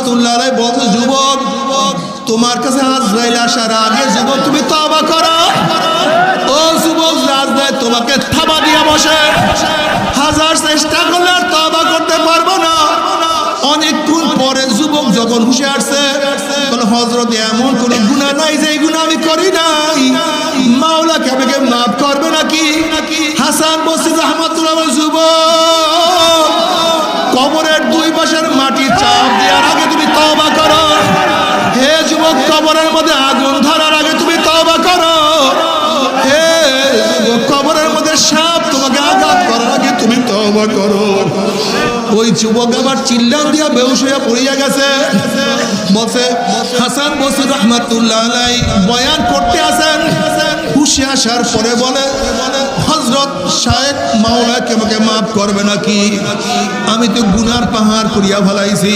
রাহমাতুল্লাহ আলাইহি বলছে, যুবক তোমার কাছে আজরাইল আসার আগে যুবক তুমি তওবা করো। ও যুবক, আজরাইল তোমাকে থাবা দিয়া বসে, হাজার চেষ্টা করলে আর তওবা করতে পারবো না। অনেকক্ষণ পরে যুবক যখন হুঁশে আসছে, বলে হযরত এমন কোন গুনাহ নাই যে এই গুনাহ আমি করি নাই, মাওলা কি আমাকে মাফ করবে নাকি? হাসান বসরি রাহমাতুল্লাহ আলাইহি, যুবক কবরের দুই পাশের মাটি চাপ দেওয়ার আগে তুমি তওবা করো। হে যুবক, কবরের মধ্যে আগুন ধরার আগে তুমি তওবা করো। হে যুবক, কবরের মধ্যে সাপ তোমাকে আঘাত করার আগে তুমি তওবা করো। ওই যুবক আবার চিল্লান দিয়া বেহুশ হইয়া পড়িয়া গেছে। বলছে হাসান বসরি রাহমাতুল্লাহ আলাইহি বয়ান করতে আসেন, হুঁশে আসার পরে বলে, হযরত শায়েখ মাওলা কি আমাকে মাফ করবে নাকি? আমি তো গুনার পাহাড় করিয়া ফেলাইছি।